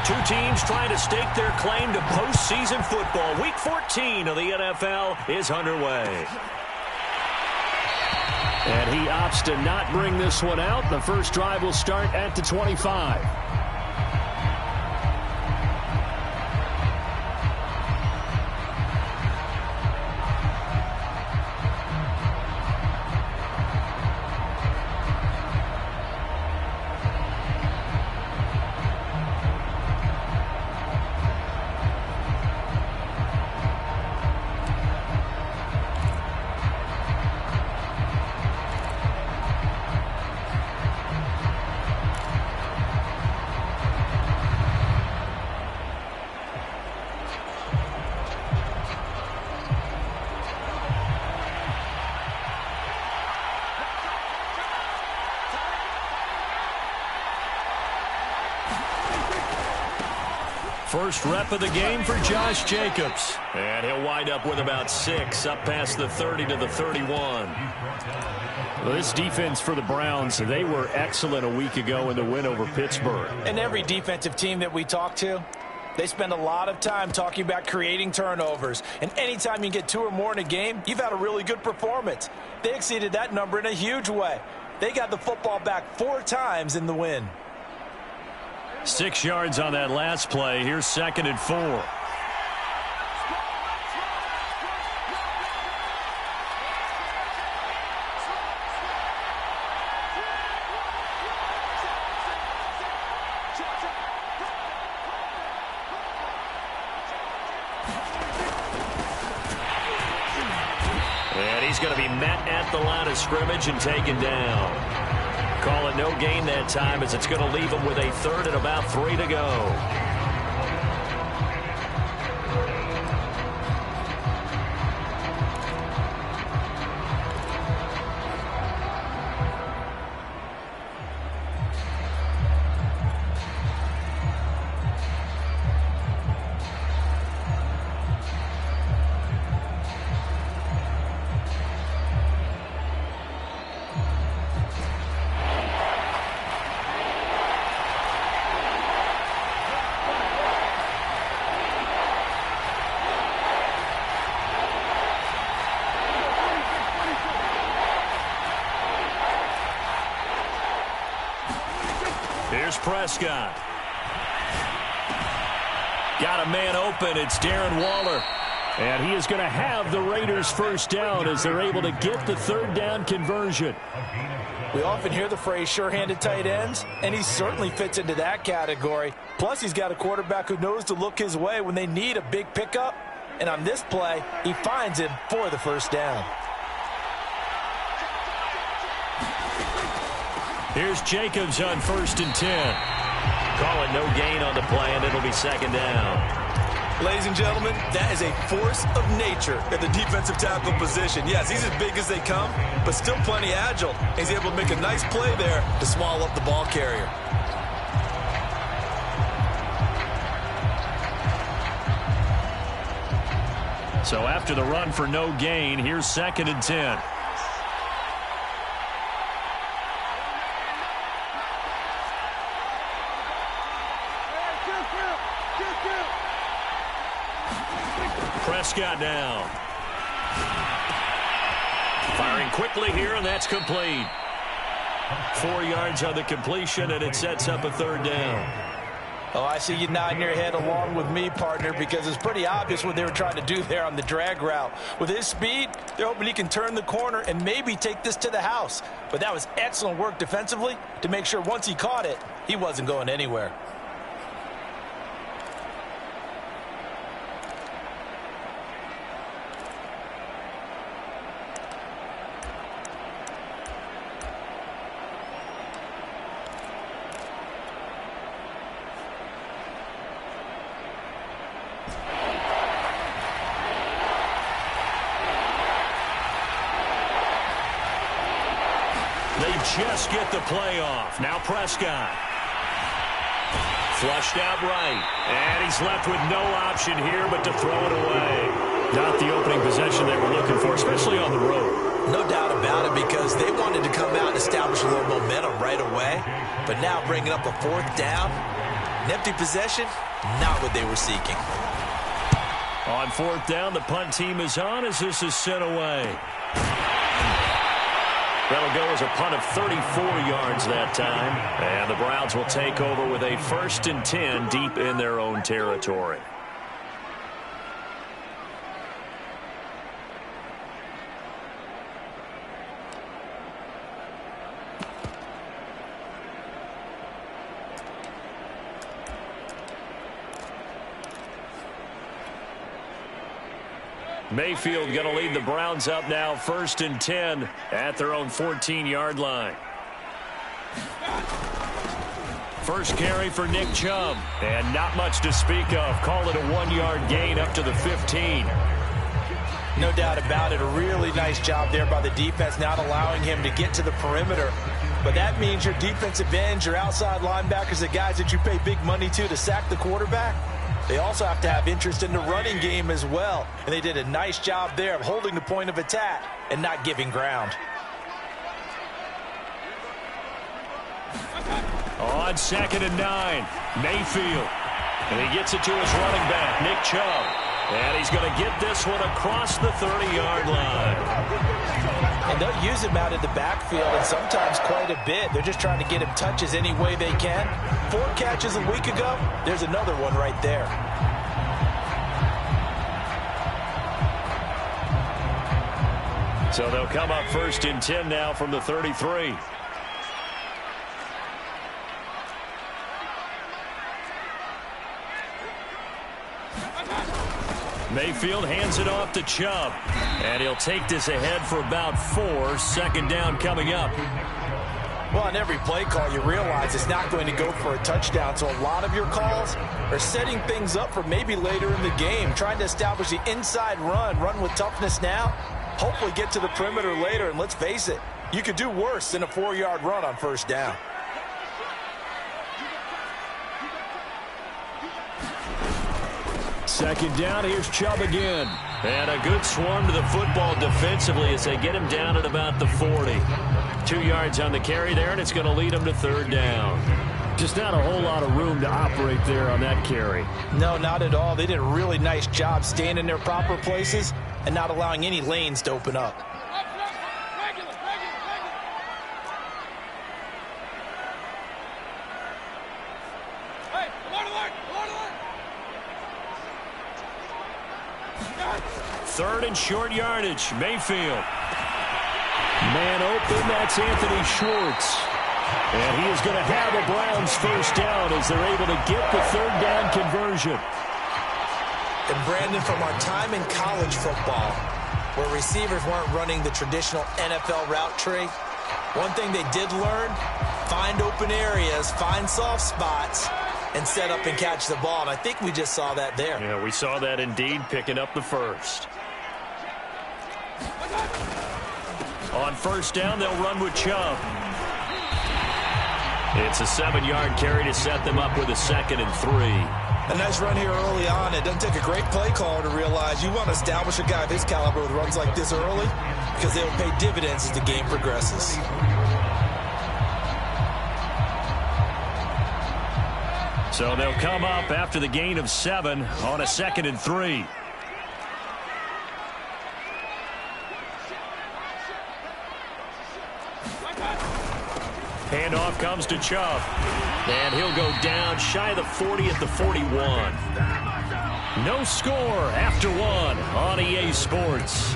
Two teams trying to stake their claim to postseason football. Week 14 of the NFL is underway. And he opts to not bring this one out. The first drive will start at the 25. First rep of the game for Josh Jacobs. And he'll wind up with about 6, up past the 30 to the 31. Well, this defense for the Browns, they were excellent a week ago in the win over Pittsburgh. And every defensive team that we talk to, they spend a lot of time talking about creating turnovers. And anytime you get 2 or more in a game, you've had a really good performance. They exceeded that number in a huge way. They got the football back 4 times in the win. 6 yards on that last play. Here's 2nd and 4. And he's going to be met at the line of scrimmage and taken down. Call it no gain that time as it's going to leave him with a 3rd and about 3 to go. Here's Prescott. Got a man open. It's Darren Waller. And he is going to have the Raiders first down as they're able to get the 3rd down conversion. We often hear the phrase sure-handed tight ends, and he certainly fits into that category. Plus, he's got a quarterback who knows to look his way when they need a big pickup. And on this play, he finds him for the first down. Here's Jacobs on 1st and 10. Call it no gain on the play, and it'll be 2nd down. Ladies and gentlemen, that is a force of nature at the defensive tackle position. Yes, he's as big as they come, but still plenty agile. He's able to make a nice play there to swallow up the ball carrier. So after the run for no gain, here's 2nd and 10. Prescott down. Firing quickly here, and that's complete. 4 yards on the completion, and it sets up a 3rd down. Oh, I see you nodding your head along with me, partner, because it's pretty obvious what they were trying to do there on the drag route. With his speed, they're hoping he can turn the corner and maybe take this to the house. But that was excellent work defensively to make sure once he caught it, he wasn't going anywhere. They just get the play off. Now Prescott. Flushed out right. And he's left with no option here but to throw it away. Not the opening possession they were looking for, especially on the road. No doubt about it, because they wanted to come out and establish a little momentum right away. But now bringing up a 4th down, An empty possession, not what they were seeking. On fourth down, the punt team is on as this is sent away. That'll go as a punt of 34 yards that time. And the Browns will take over with a 1st and 10 deep in their own territory. Mayfield going to lead the Browns up now, 1st and 10 at their own 14-yard line. First carry for Nick Chubb, and not much to speak of. Call it a 1-yard gain up to the 15. No doubt about it. A really nice job there by the defense, not allowing him to get to the perimeter. But that means your defensive ends, your outside linebackers, the guys that you pay big money to sack the quarterback, they also have to have interest in the running game as well. And they did a nice job there of holding the point of attack and not giving ground. On 2nd and 9, Mayfield. And he gets it to his running back, Nick Chubb. And he's going to get this one across the 30-yard line. And they'll use him out in the backfield, and sometimes quite a bit. They're just trying to get him touches any way they can. 4 catches a week ago. There's another one right there. So they'll come up 1st and 10 now from the 33. Mayfield hands it off to Chubb. And he'll take this ahead for about 4. 2nd down coming up. Well, on every play call, you realize it's not going to go for a touchdown. So a lot of your calls are setting things up for maybe later in the game, trying to establish the inside run with toughness now, hopefully get to the perimeter later. And let's face it, you could do worse than a 4-yard run on 1st down. Second down, here's Chubb again. And a good swarm to the football defensively as they get him down at about the 40. 2 yards on the carry there, and it's going to lead him to 3rd down. Just not a whole lot of room to operate there on that carry. No, not at all. They did a really nice job staying in their proper places and not allowing any lanes to open up. Third and short yardage. Mayfield. Man open, that's Anthony Schwartz. And he is going to have a Browns 1st down as they're able to get the 3rd down conversion. And Brandon, from our time in college football, where receivers weren't running the traditional NFL route tree, one thing they did learn, find open areas, find soft spots, and set up and catch the ball. And I think we just saw that there. Yeah, we saw that indeed, picking up the 1st. On 1st down, they'll run with Chubb. It's a 7-yard carry to set them up with a 2nd and 3. A nice run here early on. It doesn't take a great play caller to realize you want to establish a guy of his caliber with runs like this early because they will pay dividends as the game progresses. So they'll come up after the gain of 7 on a 2nd and 3. Handoff comes to Chubb. And he'll go down shy of the 40 at the 41. No score after 1 on EA Sports.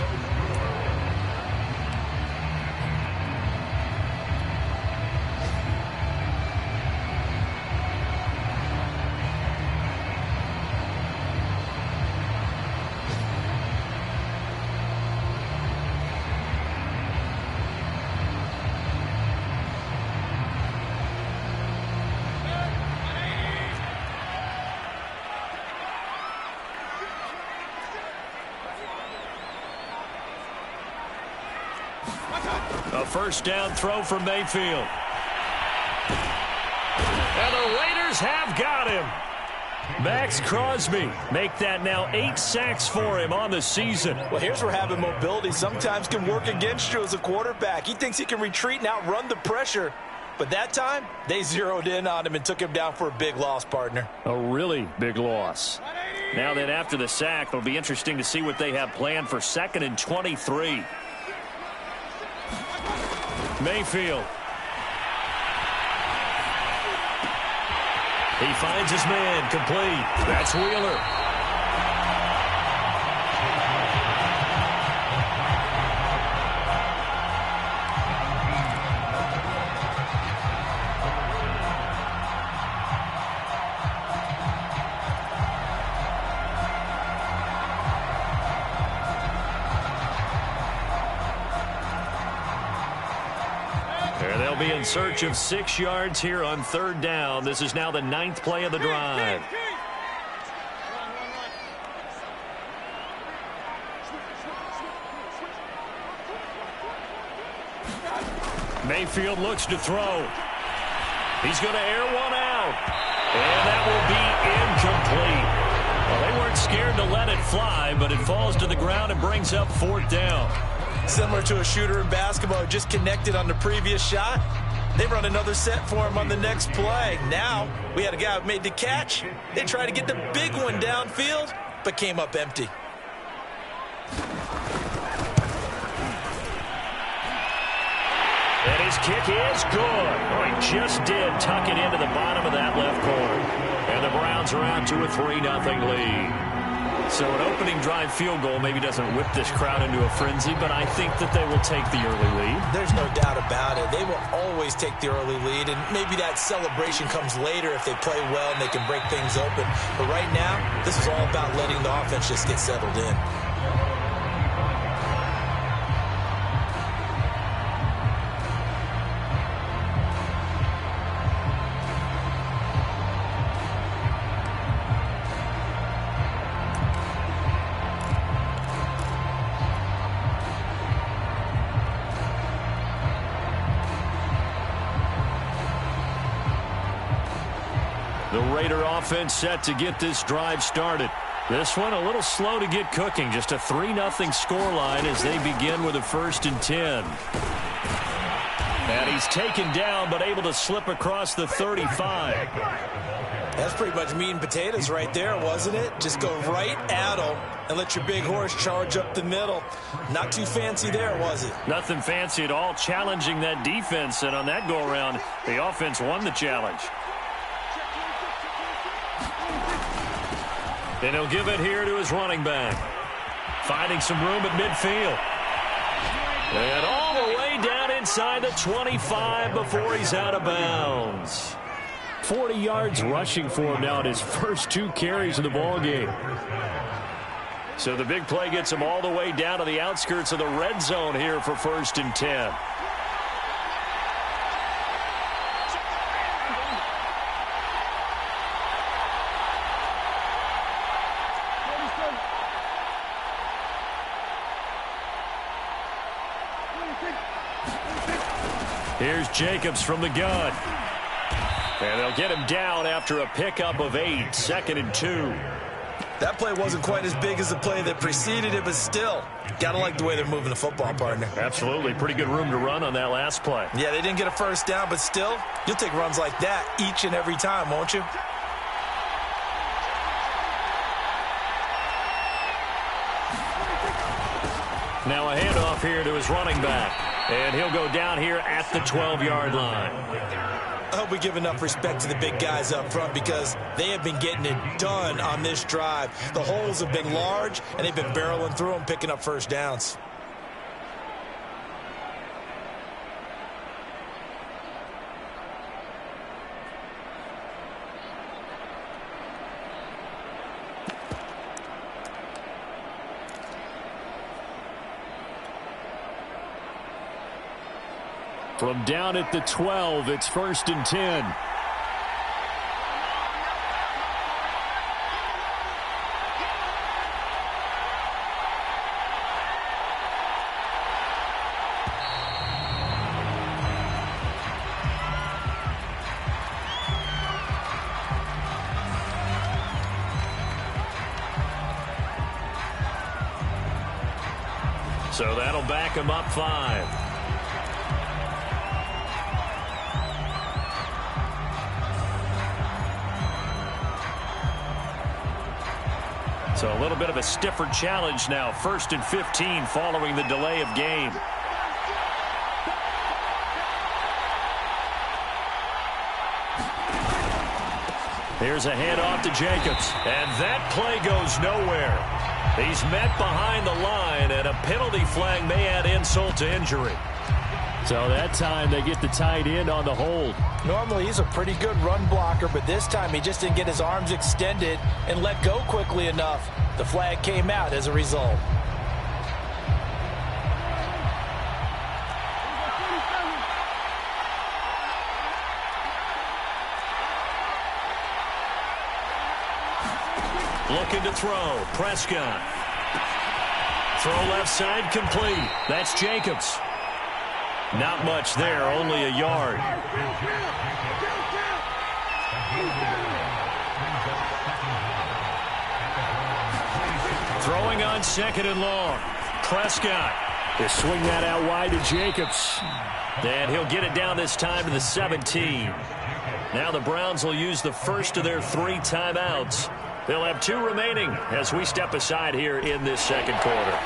A 1st down throw for Mayfield. And the Raiders have got him. Max Crosby make that now 8 sacks for him on the season. Well, here's where having mobility sometimes can work against you as a quarterback. He thinks he can retreat and outrun the pressure, But that time, they zeroed in on him and took him down for a big loss, partner. A really big loss. Now then, after the sack, it'll be interesting to see what they have planned for 2nd and 23. Mayfield. He finds his man, complete. That's Wheeler. They'll be in search of 6 yards here on 3rd down. This is now the 9th play of the drive. Mayfield looks to throw. He's going to air one out. And that will be incomplete. Well, they weren't scared to let it fly, but it falls to the ground and brings up 4th down. Similar to a shooter in basketball who just connected on the previous shot. They run another set for him on the next play. Now, we had a guy who made the catch. They tried to get the big one downfield, but came up empty. And his kick is good. Oh, he just did tuck it into the bottom of that left corner. And the Browns are out to a 3-0 lead. So an opening drive field goal maybe doesn't whip this crowd into a frenzy, but I think that they will take the early lead. There's no doubt about it. They will always take the early lead, and maybe that celebration comes later if they play well and they can break things open. But right now, this is all about letting the offense just get settled in. The Raider offense set to get this drive started. This one a little slow to get cooking. Just a 3-0 scoreline as they begin with a 1st and 10. And he's taken down but able to slip across the 35. That's pretty much meat and potatoes right there, wasn't it? Just go right at him and let your big horse charge up the middle. Not too fancy there, was it? Nothing fancy at all, challenging that defense. And on that go-around, the offense won the challenge. And he'll give it here to his running back. Finding some room at midfield. And all the way down inside the 25 before he's out of bounds. 40 yards rushing for him now in his first 2 carries of the ball game. So the big play gets him all the way down to the outskirts of the red zone here for 1st and 10. Here's Jacobs from the gun. And they'll get him down after a pickup of 8, 2nd and 2. That play wasn't quite as big as the play that preceded it, but still, gotta like the way they're moving the football, partner. Absolutely. Pretty good room to run on that last play. Yeah, they didn't get a 1st down, but still, you'll take runs like that each and every time, won't you? Now a handoff here to his running back. And he'll go down here at the 12-yard line. I hope we give enough respect to the big guys up front because they have been getting it done on this drive. The holes have been large, and they've been barreling through them, picking up 1st downs. From down at the 12, it's 1st and 10. So that'll back him up 5. So a little bit of a stiffer challenge now. 1st and 15 following the delay of game. Here's a handoff to Jacobs. And that play goes nowhere. He's met behind the line, and a penalty flag may add insult to injury. So that time they get the tight end on the hold. Normally he's a pretty good run blocker, but this time he just didn't get his arms extended and let go quickly enough. The flag came out as a result. Looking to throw. Prescott. Throw left side complete. That's Jacobs. Not much there, only a yard. Throwing on 2nd and long. Prescott. They swing that out wide to Jacobs. And he'll get it down this time to the 17. Now the Browns will use the first of their 3 timeouts. They'll have 2 remaining as we step aside here in this 2nd quarter.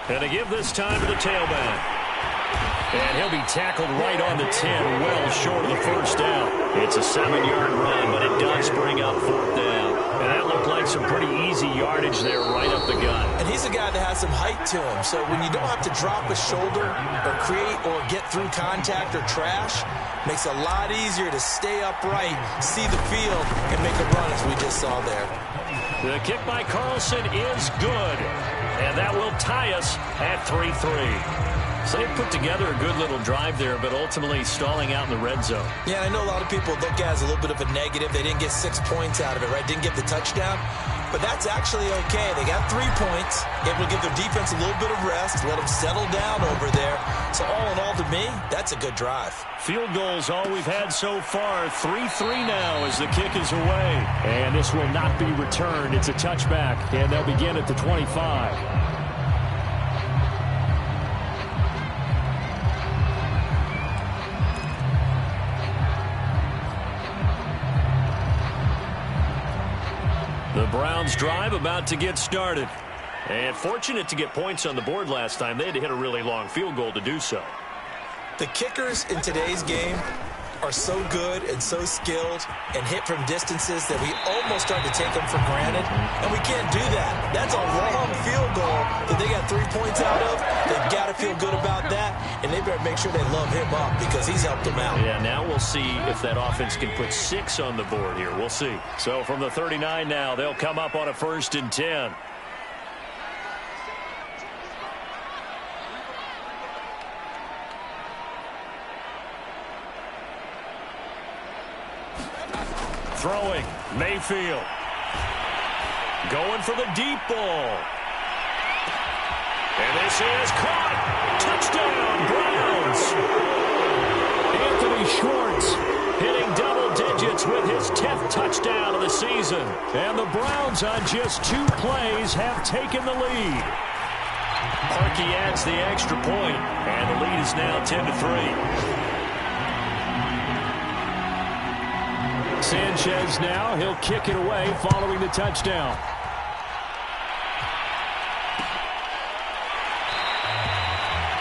And to give this time to the tailback. And he'll be tackled right on the 10, well short of the first down. It's a 7-yard run, but it does bring up 4th down. And that looked like some pretty easy yardage there right up the gut. And he's a guy that has some height to him, so when you don't have to drop a shoulder or create or get through contact or trash, makes it a lot easier to stay upright, see the field, and make a run as we just saw there. The kick by Carlson is good. And that will tie us at 3-3. So they put together a good little drive there, but ultimately stalling out in the red zone. Yeah, I know a lot of people look at it as a little bit of a negative. They didn't get 6 points out of it, right? Didn't get the touchdown. But that's actually okay. They got 3 points. Able to give their defense a little bit of rest, let them settle down over there. So all in all, to me, that's a good drive. Field goals all we've had so far. 3-3 now as the kick is away. And this will not be returned. It's a touchback, and they'll begin at the 25. The Browns drive about to get started. And fortunate to get points on the board last time. They had to hit a really long field goal to do so. The kickers in today's game are so good and so skilled and hit from distances that we almost start to take them for granted. And we can't do that. That's a long field goal that they got 3 points out of. They've got to feel good about that. And they better make sure they love him up because he's helped them out. Yeah, now we'll see if that offense can put 6 on the board here. We'll see. So from the 39 now, they'll come up on a 1st and 10. Throwing, Mayfield. Going for the deep ball. And this is caught. Touchdown, Browns. Anthony Schwartz hitting double digits with his 10th touchdown of the season. And the Browns on just 2 plays have taken the lead. Parkey adds the extra point, and the lead is now 10-3. Sanchez now, he'll kick it away following the touchdown.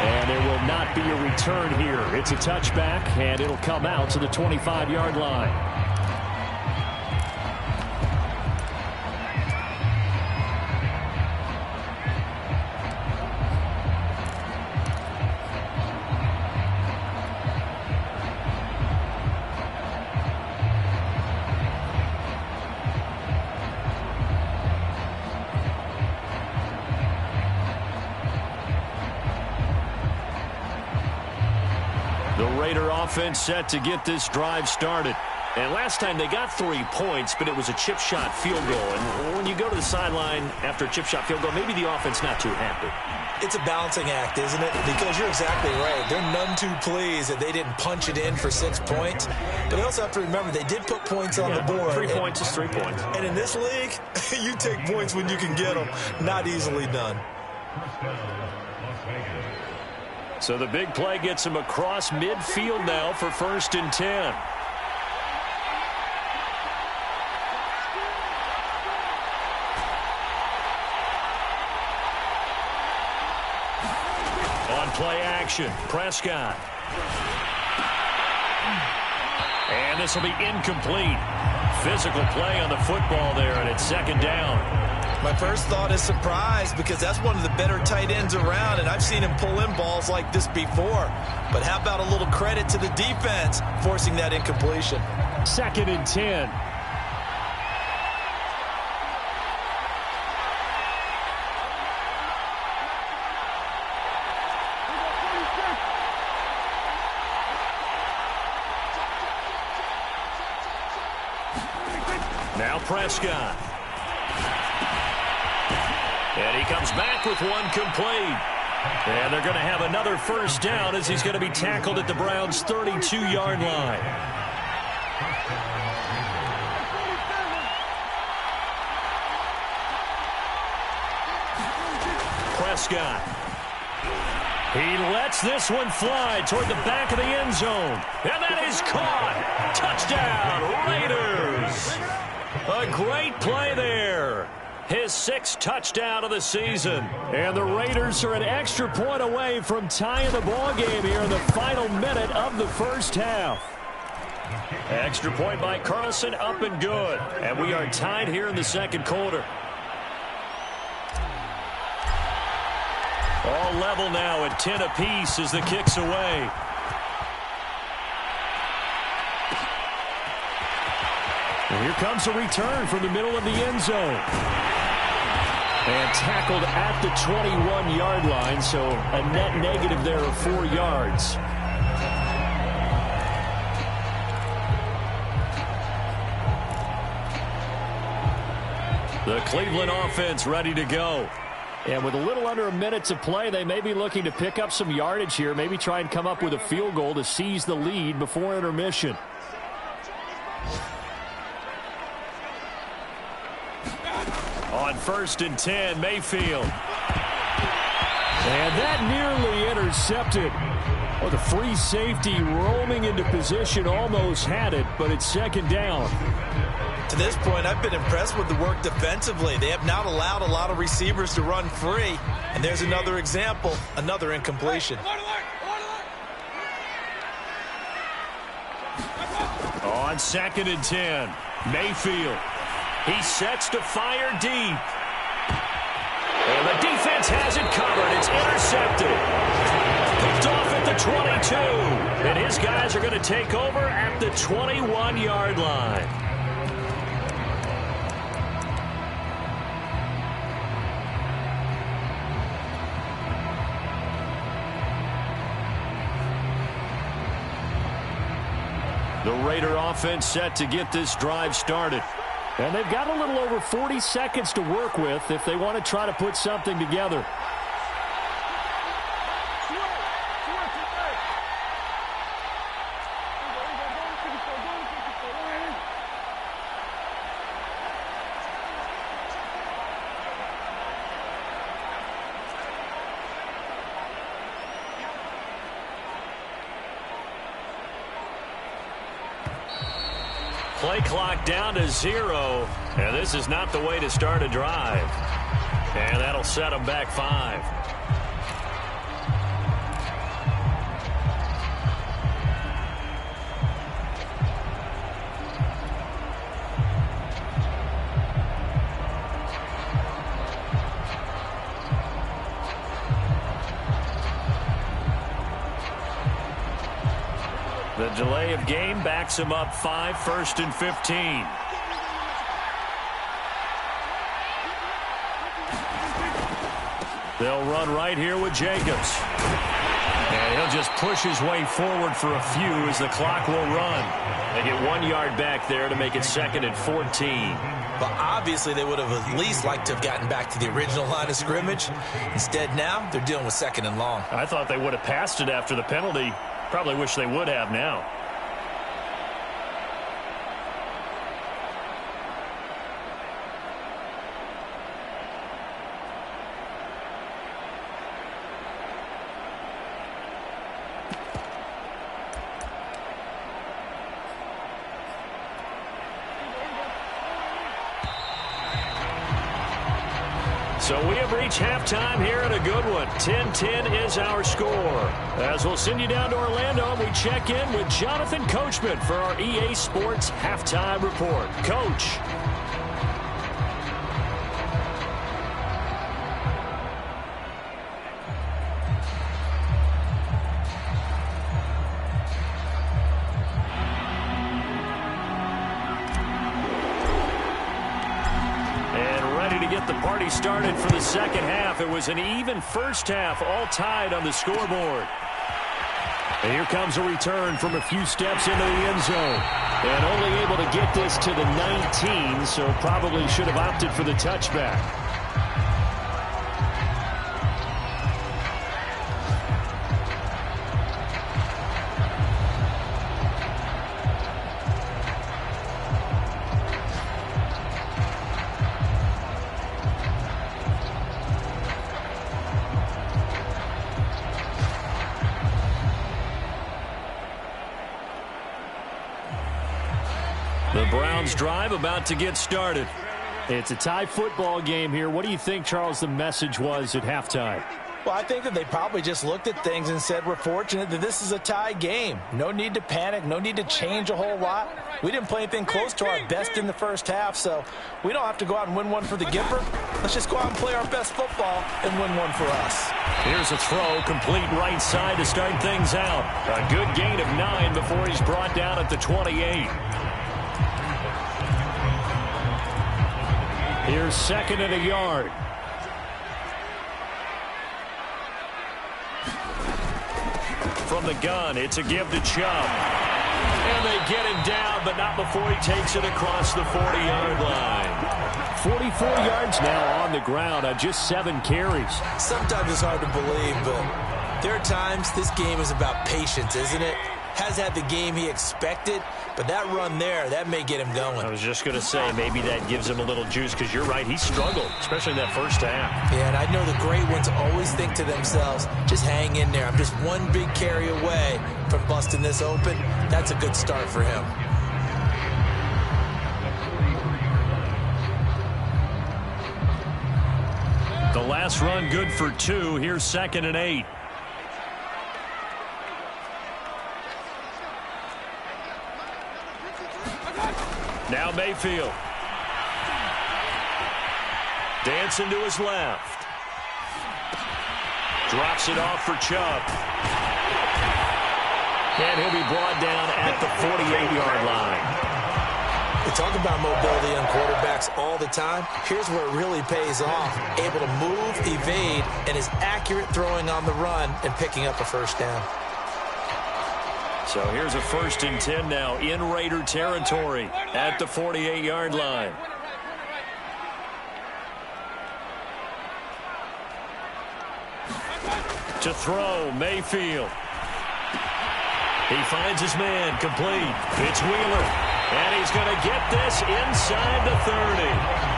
And there will not be a return here. It's a touchback, and it'll come out to the 25-yard line. Offense set to get this drive started. And last time they got 3 points, but it was a chip shot field goal. And when you go to the sideline after a chip shot field goal, maybe the offense not too happy. It's a balancing act, isn't it? Because you're exactly right. They're none too pleased that they didn't punch it in for 6 points. But they also have to remember they did put points on the board. 3 points is 3 points. And in this league, You take points when you can get them. Not easily done. So the big play gets him across midfield now for 1st and 10. On play action, Prescott. And this will be incomplete. Physical play on the football there, and it's 2nd down. My first thought is surprise, because that's one of the better tight ends around, and I've seen him pull in balls like this before. But how about a little credit to the defense forcing that incompletion? 2nd and 10. Now Prescott. And he comes back with one complete. And they're going to have another 1st down as he's going to be tackled at the Browns' 32-yard line. Prescott. He lets this one fly toward the back of the end zone. And that is caught. Touchdown, Raiders. A great play there. His 6th touchdown of the season. And the Raiders are an extra point away from tying the ball game here in the final minute of the 1st half. Extra point by Carlson, up and good. And we are tied here in the 2nd quarter. All level now at 10 apiece as the kick's away. And here comes a return from the middle of the end zone. And tackled at the 21-yard line, so a net negative there of 4 yards. The Cleveland offense ready to go. And with a little under a minute to play, they may be looking to pick up some yardage here, maybe try and come up with a field goal to seize the lead before intermission. On 1st and 10, Mayfield. And that nearly intercepted. Well, the free safety roaming into position almost had it, but it's 2nd down. To this point, I've been impressed with the work defensively. They have not allowed a lot of receivers to run free. And there's another example, another incompletion. On 2nd and 10, Mayfield. He sets to fire deep. And the defense has it covered. It's intercepted. Picked off at the 22. And his guys are going to take over at the 21-yard line. The Raider offense set to get this drive started. And they've got a little over 40 seconds to work with if they want to try to put something together. Play clock down to 0, and this is not the way to start a drive. And that'll set them back 5. The delay of game backs him up 5, 1st and 15. They'll run right here with Jacobs. And he'll just push his way forward for a few as the clock will run. They get 1 yard back there to make it 2nd and 14. But obviously they would have at least liked to have gotten back to the original line of scrimmage. Instead now they're dealing with 2nd and long. I thought they would have passed it after the penalty. Probably wish they would have now. So we have reached halftime here at a good one. 10-10 is our score. As we'll send you down to Orlando, and we check in with Jonathan Coachman for our EA Sports Halftime Report. Coach. The party started for the second half. It was an even first half, all tied on the scoreboard. And here comes a return from a few steps into the end zone. And only able to get this to the 19, so probably should have opted for the touchback. The Browns drive about to get started. It's a tie football game here. What do you think, Charles, the message was at halftime? Well, I think that they probably just looked at things and said, we're fortunate that this is a tie game. No need to panic. No need to change a whole lot. We didn't play anything close to our best in the first half, so we don't have to go out and win one for the Gipper. Let's just go out and play our best football and win one for us. Here's a throw, complete right side to start things out. A good gain of 9 before he's brought down at the 28. Here's second and a yard. From the gun, it's a give to Chubb. And they get him down, but not before he takes it across the 40-yard line. 44 yards now on the ground on just 7 carries. Sometimes it's hard to believe, but there are times this game is about patience, isn't it? Has had the game he expected, but that run there, that may get him going. I was just going to say, maybe that gives him a little juice, because you're right, he struggled, especially in that first half. Yeah, and I know the great ones always think to themselves, just hang in there. I'm just one big carry away from busting this open. That's a good start for him. The last run good for 2. Here's second and 8. Now Mayfield. Dancing to his left. Drops it off for Chubb. And he'll be brought down at the 48-yard line. We talk about mobility on quarterbacks all the time. Here's where it really pays off. Able to move, evade, and is accurate throwing on the run and picking up a first down. So here's a 1st and 10 now in Raider territory at the 48-yard line. To throw, Mayfield. He finds his man, complete. It's Wheeler. And he's going to get this inside the 30.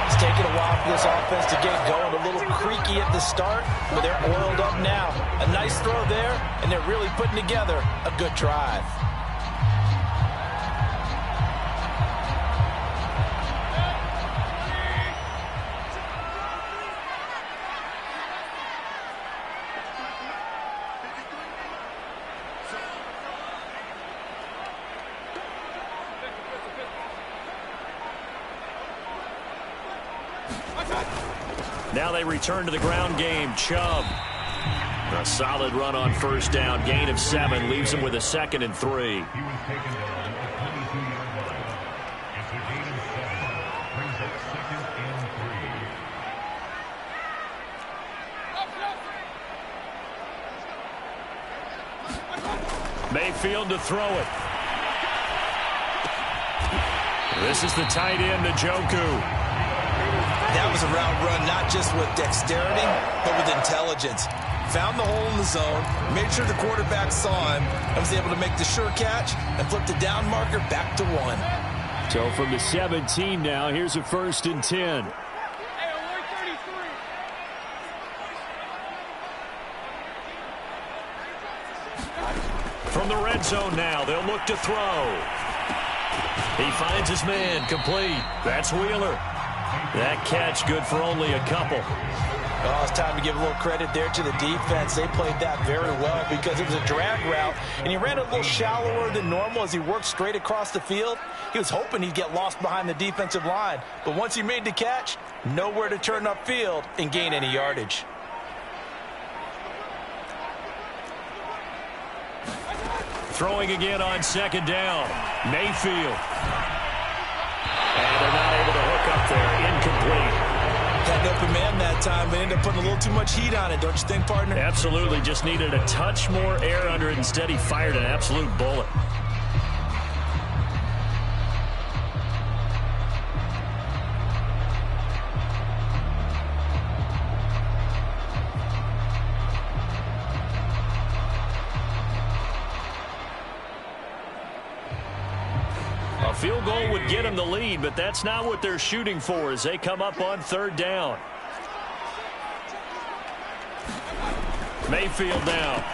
It's taken a while for this offense to get going. A little creaky at the start, but they're oiled up now. A nice throw there, and they're really putting together a good drive. Now they return to the ground game. Chubb. A solid run on first down. Gain of 7 leaves him with a 2nd and 3. Mayfield to throw it. This is the tight end, Njoku. That was a route run not just with dexterity, but with intelligence. Found the hole in the zone, made sure the quarterback saw him, and was able to make the sure catch and flip the down marker back to 1. So from the 17 now, here's a 1st and 10. From the red zone now, they'll look to throw. He finds his man, complete. That's Wheeler. That catch good for only a couple. Oh, it's time to give a little credit there to the defense. They played that very well because it was a drag route, and he ran a little shallower than normal as he worked straight across the field. He was hoping he'd get lost behind the defensive line, but once he made the catch, nowhere to turn upfield and gain any yardage. Throwing again on second down. Mayfield. And they're not able to hook up there. Incomplete. Had an open man that time, but ended up putting a little too much heat on it, don't you think, partner? Absolutely. Just needed a touch more air under it. Instead, he fired an absolute bullet. A field goal would get them the lead, but that's not what they're shooting for as they come up on third down. Mayfield now.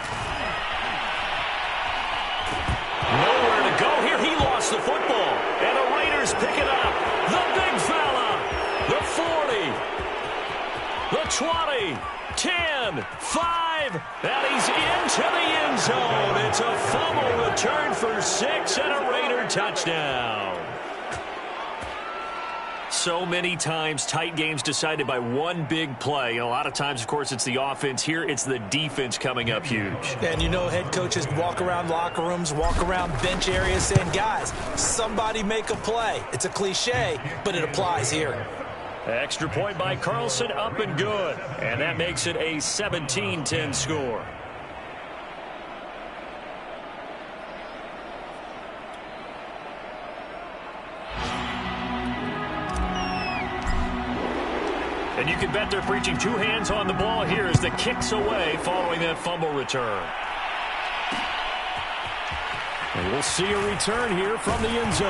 Nowhere to go here. He lost the football, and the Raiders pick it up. The big fella. The 40. The 20. 10. 5. And he's into the end zone. It's a fumble return for 6 and a Raider touchdown. So many times tight games decided by one big play. And a lot of times, of course, it's the offense. Here, it's the defense coming up huge. And you know head coaches walk around locker rooms, walk around bench areas saying, guys, somebody make a play. It's a cliche, but it applies here. Extra point by Carlson, up and good. And that makes it a 17-10 score. And you can bet they're preaching two hands on the ball here as the kick's away following that fumble return. And we'll see a return here from the end zone.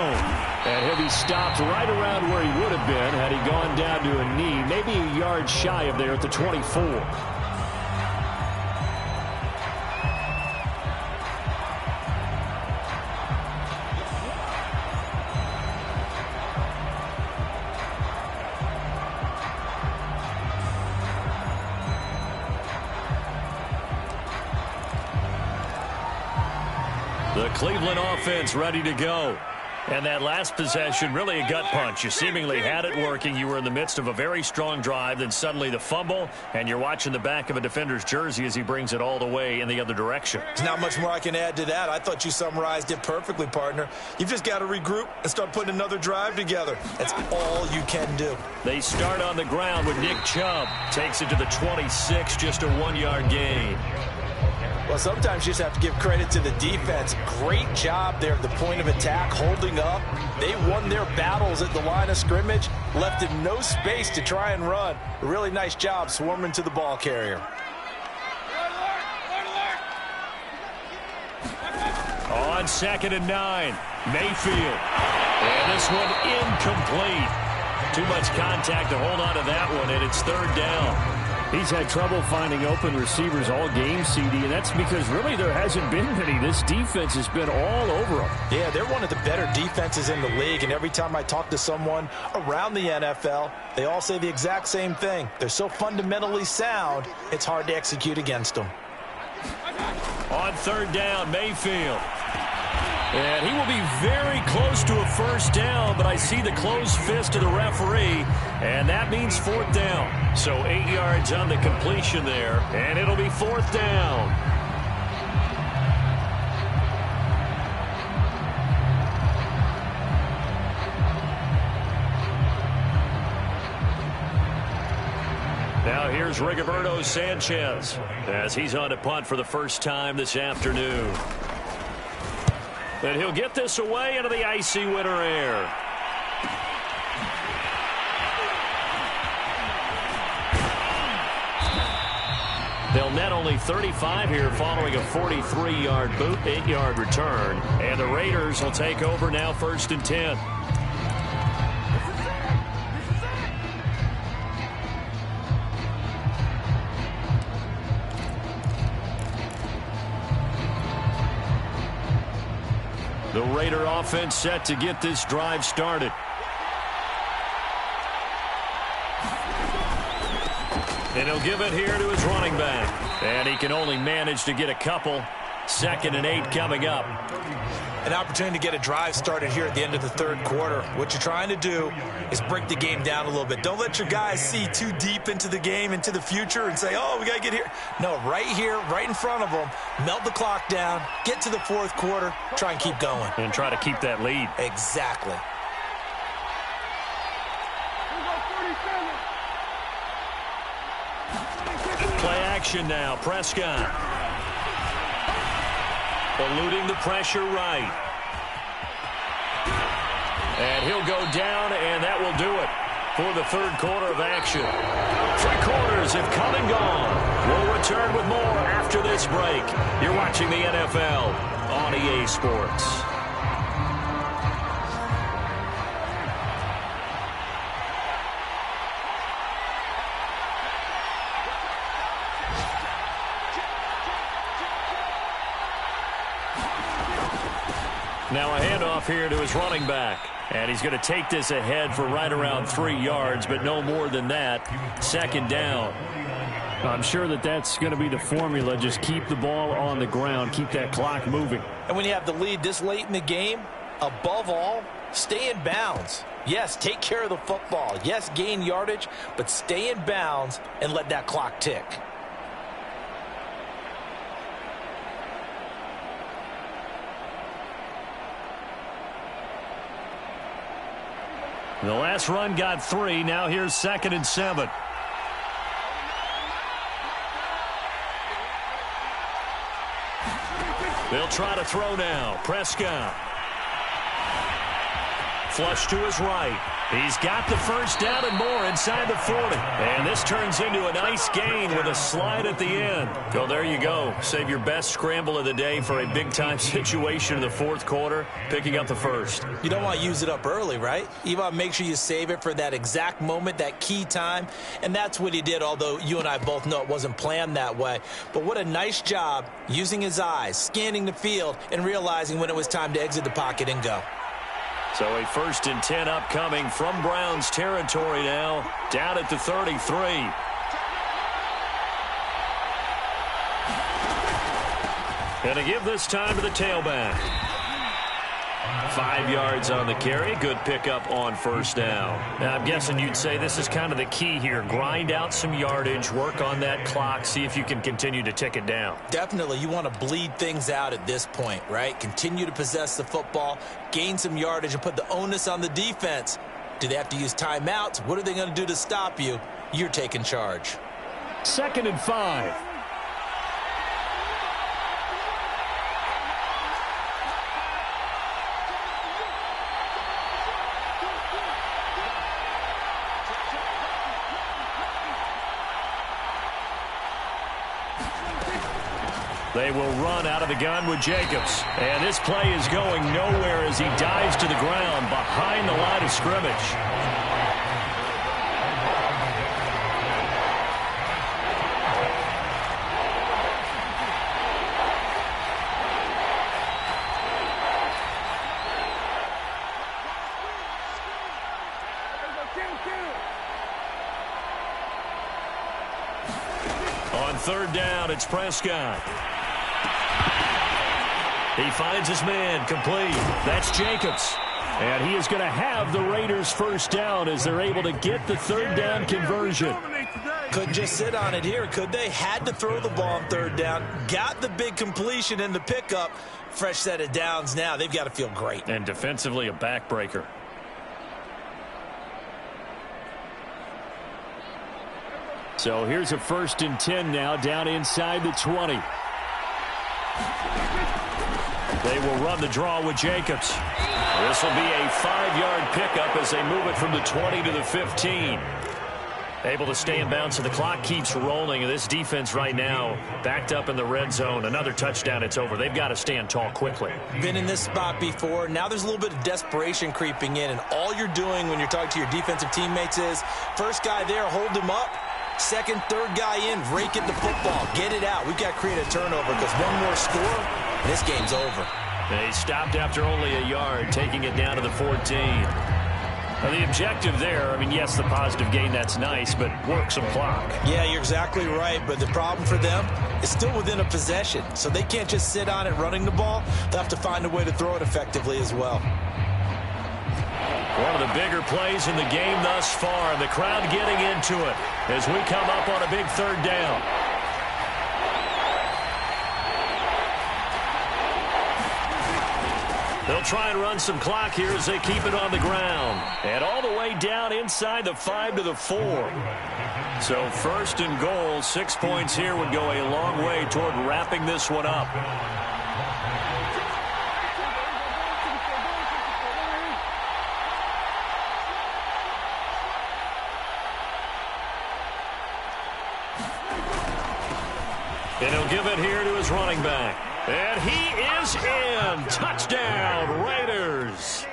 And he'll be stopped right around where he would have been had he gone down to a knee, maybe a yard shy of there at the 24. The Cleveland offense ready to go. And that last possession, really a gut punch. You seemingly had it working. You were in the midst of a very strong drive. Then suddenly the fumble, and you're watching the back of a defender's jersey as he brings it all the way in the other direction. There's not much more I can add to that. I thought you summarized it perfectly, partner. You've just got to regroup and start putting another drive together. That's all you can do. They start on the ground with Nick Chubb. Takes it to the 26, just a 1-yard gain. Well, sometimes you just have to give credit to the defense. Great job there at the point of attack, holding up. They won their battles at the line of scrimmage, left him no space to try and run. A really nice job swarming to the ball carrier. On 2nd and 9, Mayfield. And this one incomplete. Too much contact to hold on to that one, and it's 3rd down. He's had trouble finding open receivers all game, CD, and that's because really there hasn't been many. This defense has been all over them. Yeah, they're one of the better defenses in the league, and every time I talk to someone around the NFL, they all say the exact same thing. They're so fundamentally sound, it's hard to execute against them. On 3rd down, Mayfield. And he will be very close to a 1st down, but I see the closed fist of the referee, and that means 4th down. So 8 yards on the completion there, and it'll be 4th down. Now here's Rigoberto Sanchez as he's on to punt for the first time this afternoon. And he'll get this away into the icy winter air. They'll net only 35 here following a 43-yard boot, 8-yard return. And the Raiders will take over now 1st and 10. The Raider offense set to get this drive started. And he'll give it here to his running back. And he can only manage to get a couple. 2nd and 8 coming up. An opportunity to get a drive started here at the end of the third quarter. What you're trying to do is break the game down a little bit. Don't let your guys see too deep into the game, into the future, and say, oh, we got to get here. No, right here, right in front of them, melt the clock down, get to the fourth quarter, try and keep going. And try to keep that lead. Exactly. Play action now. Prescott. Eluding the pressure right. And he'll go down, and that will do it for the third quarter of action. 3 quarters have come and gone. We'll return with more after this break. You're watching the NFL on EA Sports. Now a handoff here to his running back. And he's going to take this ahead for right around 3 yards, but no more than that. 2nd down. I'm sure that's going to be the formula. Just keep the ball on the ground. Keep that clock moving. And when you have the lead this late in the game, above all, stay in bounds. Yes, take care of the football. Yes, gain yardage, but stay in bounds and let that clock tick. The last run got 3. Now here's 2nd and 7. They'll try to throw now. Prescott. Flush to his right. He's got the first down and more inside the 40. And this turns into a nice gain with a slide at the end. So there you go. Save your best scramble of the day for a big-time situation in the fourth quarter, picking up the first. You don't want to use it up early, right? You want to make sure you save it for that exact moment, that key time. And that's what he did, although you and I both know it wasn't planned that way. But what a nice job using his eyes, scanning the field, and realizing when it was time to exit the pocket and go. So a 1st and 10 upcoming from Browns territory now, down at the 33. Going to give this time to the tailback. 5 yards on the carry. Good pickup on 1st down. Now, I'm guessing you'd say this is kind of the key here. Grind out some yardage, work on that clock, see if you can continue to tick it down. Definitely. You want to bleed things out at this point, right? Continue to possess the football, gain some yardage, and put the onus on the defense. Do they have to use timeouts? What are they going to do to stop you? You're taking charge. 2nd and 5. They will run out of the gun with Jacobs. And this play is going nowhere as he dives to the ground behind the line of scrimmage. On 3rd down, it's Prescott. He finds his man complete. That's Jacobs. And he is going to have the Raiders' 1st down as they're able to get the 3rd down conversion. Couldn't just sit on it here, could they? Had to throw the ball on 3rd down. Got the big completion in the pickup. Fresh set of downs now. They've got to feel great. And defensively a backbreaker. So here's a 1st and 10 now down inside the 20. They will run the draw with Jacobs. This will be a 5-yard pickup as they move it from the 20 to the 15. Able to stay in bounds, so the clock keeps rolling. And this defense right now backed up in the red zone. Another touchdown, it's over. They've got to stand tall quickly. Been in this spot before. Now there's a little bit of desperation creeping in. And all you're doing when you're talking to your defensive teammates is, first guy there, hold him up. 2nd, 3rd guy in, rake at the football. Get it out. We've got to create a turnover because one more score, this game's over. They stopped after only a yard, taking it down to the 14. Well, the objective there, I mean, yes, the positive gain, that's nice, but work some clock. Yeah, you're exactly right, but the problem for them is still within a possession, so they can't just sit on it running the ball. They'll have to find a way to throw it effectively as well. One of the bigger plays in the game thus far, and the crowd getting into it as we come up on a big third down. They'll try and run some clock here as they keep it on the ground. And all the way down inside the 5 to the 4. So first and goal, 6 points here would go a long way toward wrapping this one up. And he'll give it here to his running back. And he is in. Touchdown, Raiders.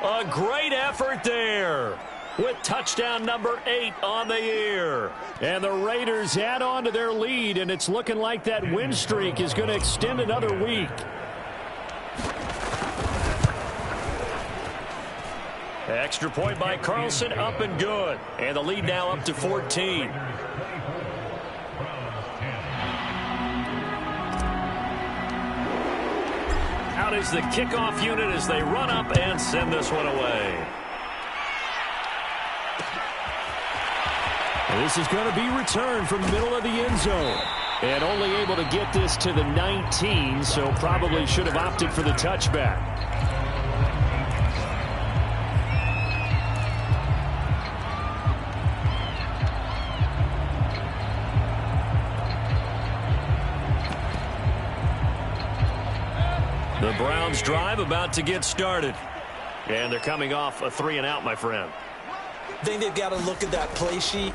A great effort there with touchdown number 8 on the year. And the Raiders add on to their lead, and it's looking like that win streak is going to extend another week. Extra point by Carlson, up and good. And the lead now up to 14. Out is the kickoff unit as they run up and send this one away. And this is going to be returned from the middle of the end zone. And only able to get this to the 19, so probably should have opted for the touchback. The Browns drive about to get started. And they're coming off a 3-and-out, my friend. I think they've got to look at that play sheet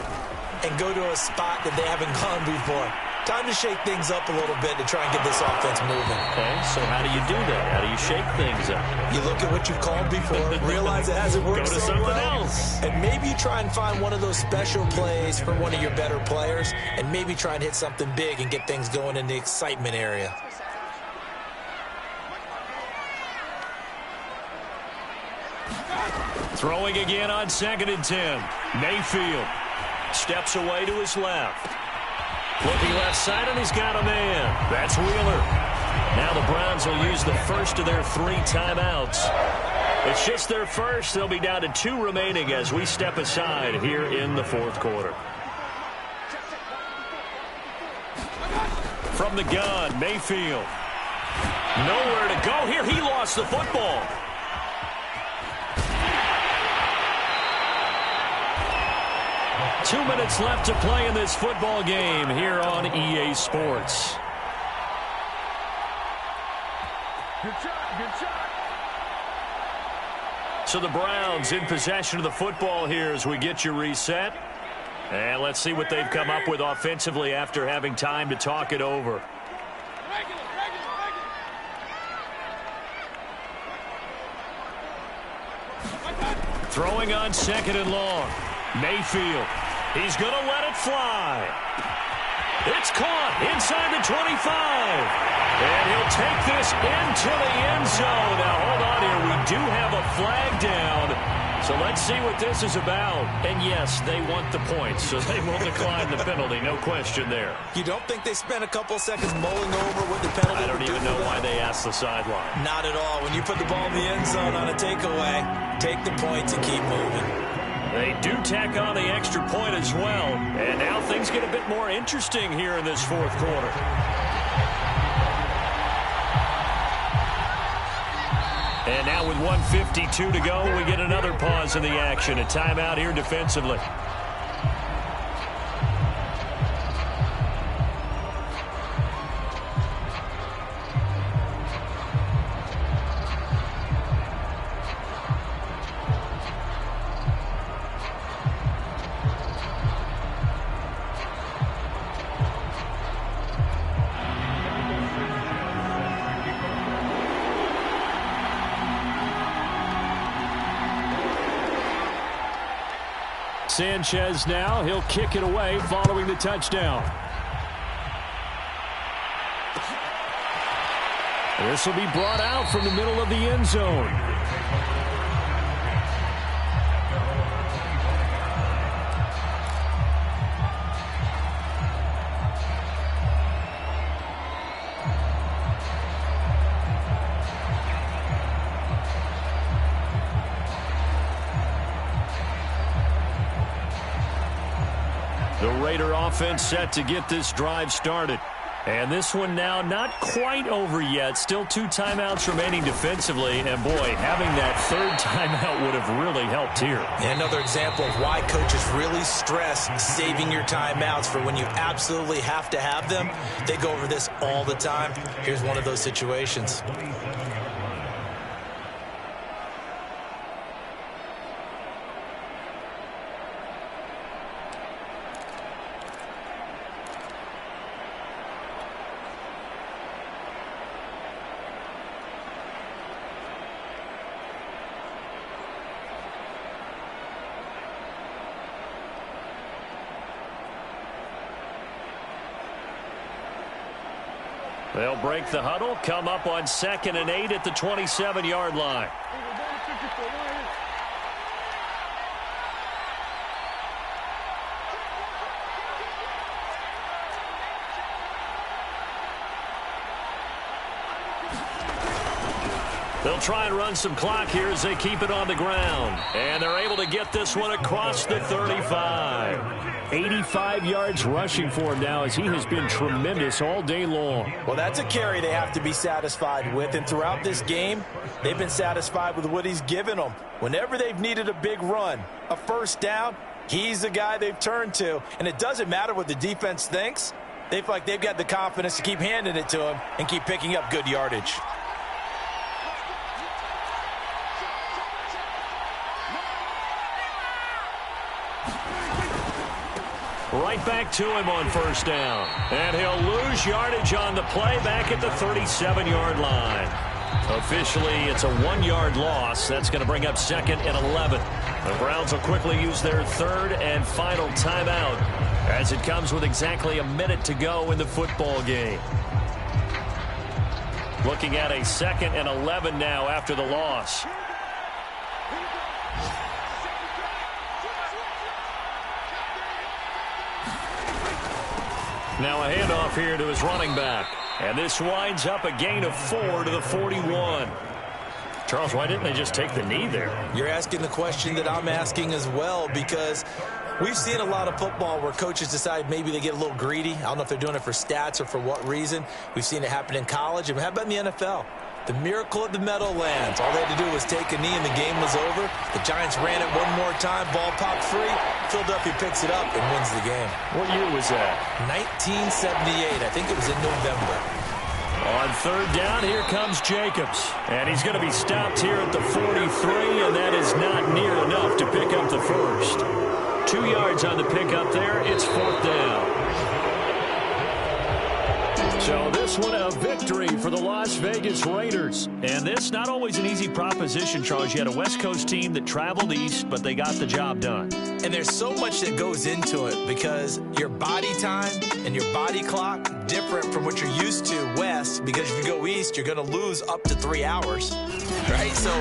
and go to a spot that they haven't gone before. Time to shake things up a little bit to try and get this offense moving. Okay, so how do you do that? How do you shake things up? You look at what you've called before, realize it hasn't worked Go to so something well, else. and maybe you try and find one of those special plays for one of your better players, and maybe try and hit something big and get things going in the excitement area. Throwing again on 2nd and 10. Mayfield steps away to his left. Looking left side, and he's got a man. That's Wheeler. Now the Browns will use the first of their 3 timeouts. It's just their first. They'll be down to 2 remaining as we step aside here in the 4th quarter. From the gun, Mayfield. Nowhere to go here. He lost the football. Two minutes left to play in this football game here on EA Sports. Good shot, good shot. So the Browns in possession of the football here as we get you reset. And let's see what they've come up with offensively after having time to talk it over. Throwing on 2nd and long. Mayfield. He's going to let it fly. It's caught inside the 25. And he'll take this into the end zone. Now, hold on here. We do have a flag down. So let's see what this is about. And, yes, they want the points, so they will decline the penalty. No question there. You don't think they spent a couple seconds mulling over what the penalty I don't even know why they asked the sideline. Not at all. When you put the ball in the end zone on a takeaway, take the points and keep moving. They do tack on the extra point as well. And now things get a bit more interesting here in this 4th quarter. And now with 1:52 to go, we get another pause in the action. A timeout here defensively. Sanchez now, he'll kick it away following the touchdown. This will be brought out from the middle of the end zone. Raider offense set to get this drive started. And this one now not quite over yet. Still 2 timeouts remaining defensively. And, boy, having that third timeout would have really helped here. And another example of why coaches really stress saving your timeouts for when you absolutely have to have them. They go over this all the time. Here's one of those situations. They'll break the huddle, come up on 2nd and 8 at the 27-yard line. They'll try and run some clock here as they keep it on the ground. And they're able to get this one across the 35. 85 yards rushing for him now as he has been tremendous all day long. Well, that's a carry they have to be satisfied with. And throughout this game, they've been satisfied with what he's given them. Whenever they've needed a big run, a first down, he's the guy they've turned to. And it doesn't matter what the defense thinks. They feel like they've got the confidence to keep handing it to him and keep picking up good yardage. Right back to him on first down. And he'll lose yardage on the play back at the 37-yard line. Officially, it's a 1-yard loss. That's going to bring up 2nd and 11. The Browns will quickly use their 3rd and final timeout as it comes with exactly a minute to go in the football game. Looking at a 2nd and 11 now after the loss. Now a handoff here to his running back. And this winds up a gain of 4 to the 41. Charles, why didn't they just take the knee there? You're asking the question that I'm asking as well, because we've seen a lot of football where coaches decide maybe they get a little greedy. I don't know if they're doing it for stats or for what reason. We've seen it happen in college. And how about in the NFL? The miracle of the Meadowlands. All they had to do was take a knee and the game was over. The Giants ran it one more time. Ball popped free. Philadelphia picks it up and wins the game. What year was that? 1978. I think it was in November. On 3rd down, here comes Jacobs. And he's going to be stopped here at the 43, and that is not near enough to pick up the first. 2 yards on the pickup there. It's 4th down. So this one a victory for the Las Vegas Raiders. And this not always an easy proposition, Charles. You had a West Coast team that traveled east, but they got the job done. And there's so much that goes into it because your body time and your body clock different from what you're used to west, because if you go east, you're going to lose up to 3 hours, right? So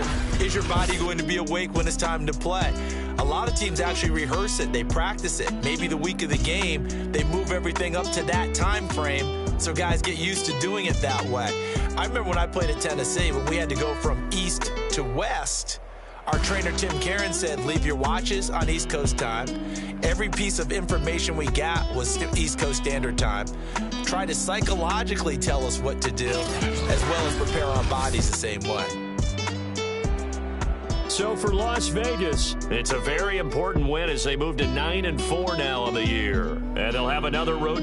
is your body going to be awake when it's time to play? A lot of teams actually rehearse it. They practice it. Maybe the week of the game, they move everything up to that time frame so guys get used to doing it that way. I remember when I played at Tennessee, when we had to go from east to west, our trainer Tim Karen said, leave your watches on East Coast time. Every piece of information we got was East Coast Standard Time. Try to psychologically tell us what to do, as well as prepare our bodies the same way. So for Las Vegas, it's a very important win as they move to 9-4 now on the year. And they'll have another road